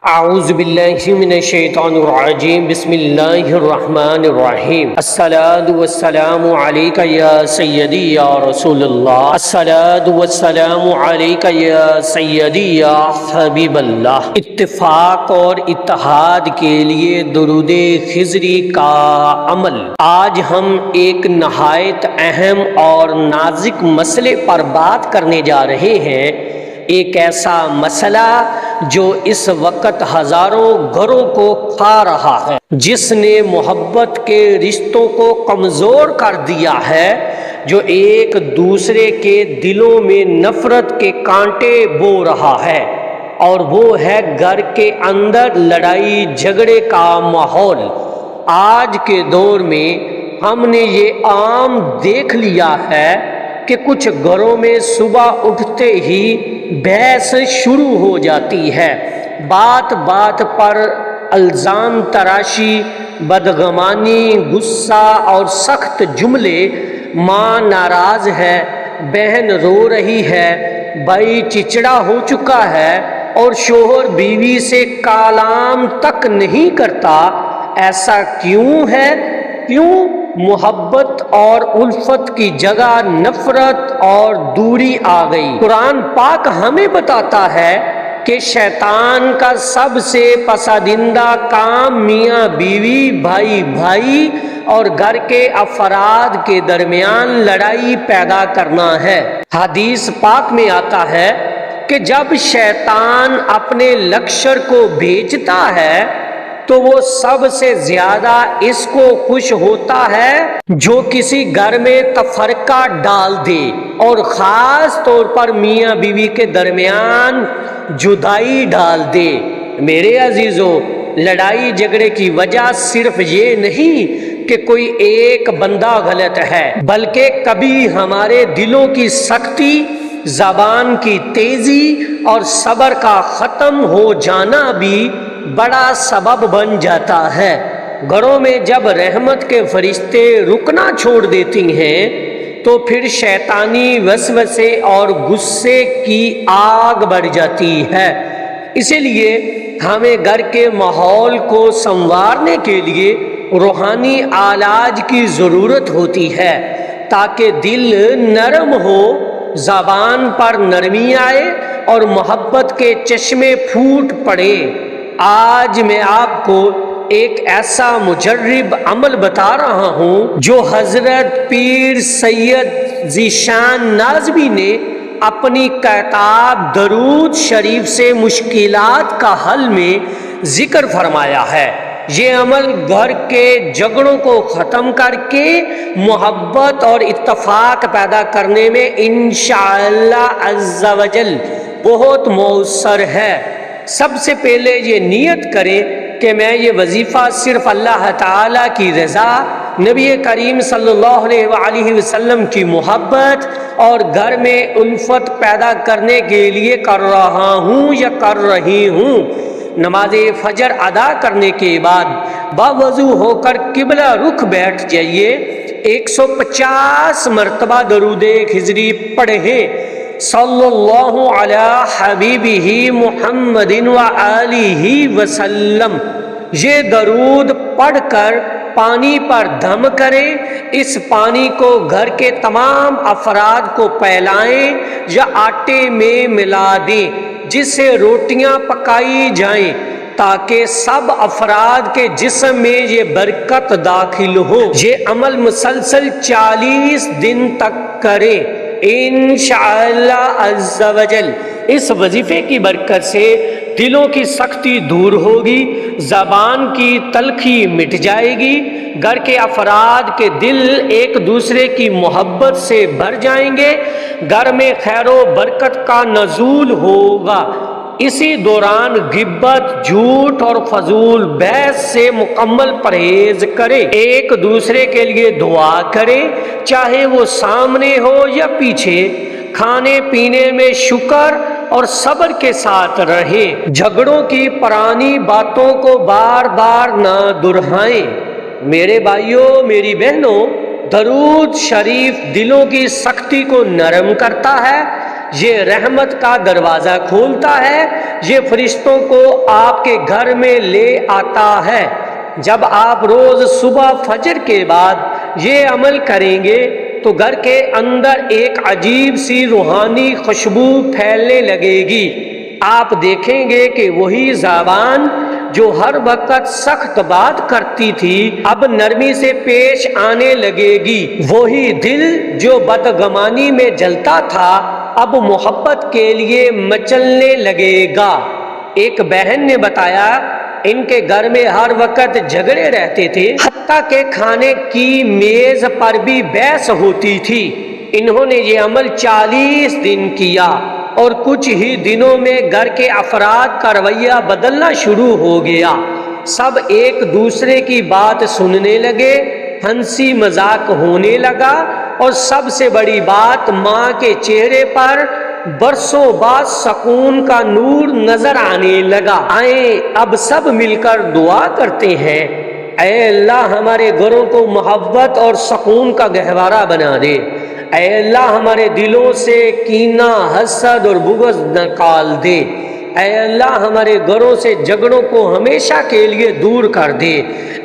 اعوذ باللہ من الشیطان الرجیم بسم اللہ الرحمن الرحیم الصلاۃ والسلام علیک یا سیدی یا رسول اللہ الصلاۃ والسلام علیک یا سیدی یا حبیب اللہ۔ اتفاق اور اتحاد کے لیے درود خضری کا عمل۔ آج ہم ایک نہایت اہم اور نازک مسئلے پر بات کرنے جا رہے ہیں، ایک ایسا مسئلہ جو اس وقت ہزاروں گھروں کو کھا رہا ہے، جس نے محبت کے رشتوں کو کمزور کر دیا ہے، جو ایک دوسرے کے دلوں میں نفرت کے کانٹے بو رہا ہے، اور وہ ہے گھر کے اندر لڑائی جھگڑے کا ماحول۔ آج کے دور میں ہم نے یہ عام دیکھ لیا ہے کہ کچھ گھروں میں صبح اٹھتے ہی بحث شروع ہو جاتی ہے، بات بات پر الزام تراشی، بدگمانی، غصہ اور سخت جملے۔ ماں ناراض ہے، بہن رو رہی ہے، بھائی چچڑا ہو چکا ہے اور شوہر بیوی سے کلام تک نہیں کرتا۔ ایسا کیوں ہے؟ کیوں؟ محبت اور الفت کی جگہ نفرت اور دوری آ گئی۔ قرآن پاک ہمیں بتاتا ہے کہ شیطان کا سب سے پسندیدہ کام میاں بیوی، بھائی بھائی اور گھر کے افراد کے درمیان لڑائی پیدا کرنا ہے۔ حدیث پاک میں آتا ہے کہ جب شیطان اپنے لشکر کو بھیجتا ہے تو وہ سب سے زیادہ اس کو خوش ہوتا ہے جو کسی گھر میں تفرقہ ڈال دے، اور خاص طور پر میاں بیوی کے درمیان جدائی ڈال دے۔ میرے عزیزو، لڑائی جھگڑے کی وجہ صرف یہ نہیں کہ کوئی ایک بندہ غلط ہے، بلکہ کبھی ہمارے دلوں کی سختی، زبان کی تیزی اور صبر کا ختم ہو جانا بھی بڑا سبب بن جاتا ہے۔ گھروں میں جب رحمت کے فرشتے رکنا چھوڑ دیتی ہیں تو پھر شیطانی وسوسے اور غصے کی آگ بڑھ جاتی ہے۔ اسی لیے ہمیں گھر کے ماحول کو سنوارنے کے لیے روحانی علاج کی ضرورت ہوتی ہے، تاکہ دل نرم ہو، زبان پر نرمی آئے اور محبت کے چشمے پھوٹ پڑے۔ آج میں آپ کو ایک ایسا مجرب عمل بتا رہا ہوں جو حضرت پیر سید ذیشان نازمی نے اپنی کتاب درود شریف سے مشکلات کا حل میں ذکر فرمایا ہے۔ یہ عمل گھر کے جھگڑوں کو ختم کر کے محبت اور اتفاق پیدا کرنے میں انشاءاللہ عز و جل بہت مؤثر ہے۔ سب سے پہلے یہ نیت کریں کہ میں یہ وظیفہ صرف اللہ تعالیٰ کی رضا، نبی کریم صلی اللہ علیہ وآلہ وسلم کی محبت اور گھر میں الفت پیدا کرنے کے لیے کر رہا ہوں یا کر رہی ہوں۔ نماز فجر ادا کرنے کے بعد باوضو ہو کر قبلہ رخ بیٹھ جائیے، 150 مرتبہ درود خضری پڑھیں، صلی اللہ علی حبیبہ محمد وآلہ وسلم۔ یہ درود پڑھ کر پانی پر دم کریں، اس پانی کو گھر کے تمام افراد کو پلائیں یا آٹے میں ملا دیں جس سے روٹیاں پکائی جائیں، تاکہ سب افراد کے جسم میں یہ برکت داخل ہو۔ یہ عمل مسلسل 40 دن تک کریں، انشاءاللہ عز و جل۔ اس وظیفے کی برکت سے دلوں کی سختی دور ہوگی، زبان کی تلخی مٹ جائے گی، گھر کے افراد کے دل ایک دوسرے کی محبت سے بھر جائیں گے، گھر میں خیر و برکت کا نزول ہوگا۔ اسی دوران غیبت، جھوٹ اور فضول بحث سے مکمل پرہیز کریں۔ ایک دوسرے کے لیے دعا کریں، چاہے وہ سامنے ہو یا پیچھے۔ کھانے پینے میں شکر اور صبر کے ساتھ رہیں۔ جھگڑوں کی پرانی باتوں کو بار بار نہ دہرائیں۔ میرے بھائیوں، میری بہنوں، درود شریف دلوں کی سختی کو نرم کرتا ہے، یہ رحمت کا دروازہ کھولتا ہے، یہ فرشتوں کو آپ کے گھر میں لے آتا ہے۔ جب آپ روز صبح فجر کے بعد یہ عمل کریں گے تو گھر کے اندر ایک عجیب سی روحانی خوشبو پھیلنے لگے گی۔ آپ دیکھیں گے کہ وہی زبان جو ہر وقت سخت بات کرتی تھی اب نرمی سے پیش آنے لگے گی، وہی دل جو بدگمانی میں جلتا تھا اب محبت کے لیے مچلنے لگے گا۔ ایک بہن نے بتایا ان کے گھر میں ہر وقت جھگڑے رہتے تھے، حتیٰ کہ کھانے کی میز پر بھی بحث ہوتی تھی۔ انہوں نے یہ عمل 40 دن کیا اور کچھ ہی دنوں میں گھر کے افراد کا رویہ بدلنا شروع ہو گیا۔ سب ایک دوسرے کی بات سننے لگے، ہنسی مذاق ہونے لگا اور سب سے بڑی بات ماں کے چہرے پر برسوں بعد سکون کا نور نظر آنے لگا۔ آئیں اب سب مل کر دعا کرتے ہیں، اے اللہ ہمارے گھروں کو محبت اور سکون کا گہوارہ بنا دے۔ اے اللہ ہمارے دلوں سے کینہ، حسد اور بغض نکال دے۔ اے اللہ ہمارے گھروں سے جھگڑوں کو ہمیشہ کے لیے دور کر دے۔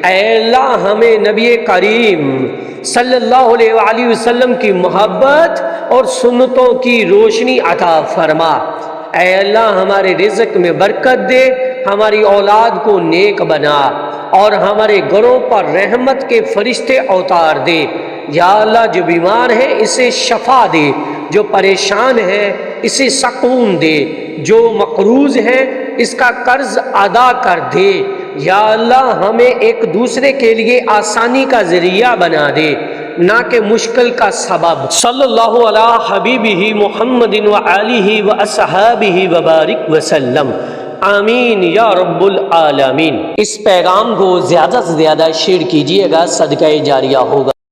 اے اللہ ہمیں نبی کریم صلی اللہ علیہ وآلہ وسلم کی محبت اور سنتوں کی روشنی عطا فرما۔ اے اللہ ہمارے رزق میں برکت دے، ہماری اولاد کو نیک بنا اور ہمارے گھروں پر رحمت کے فرشتے اتار دے۔ یا اللہ جو بیمار ہے اسے شفا دے، جو پریشان ہے اسے سکون دے، جو مقروض ہے اس کا قرض ادا کر دے۔ یا اللہ ہمیں ایک دوسرے کے لیے آسانی کا ذریعہ بنا دے، نہ کہ مشکل کا سبب۔ صلی اللہ علی حبیبہ محمد وآلہ واصحابہ وبارک وسلم، آمین یا رب العالمین۔ اس پیغام کو زیادہ سے زیادہ شیئر کیجیے گا، صدقہ جاریہ ہوگا۔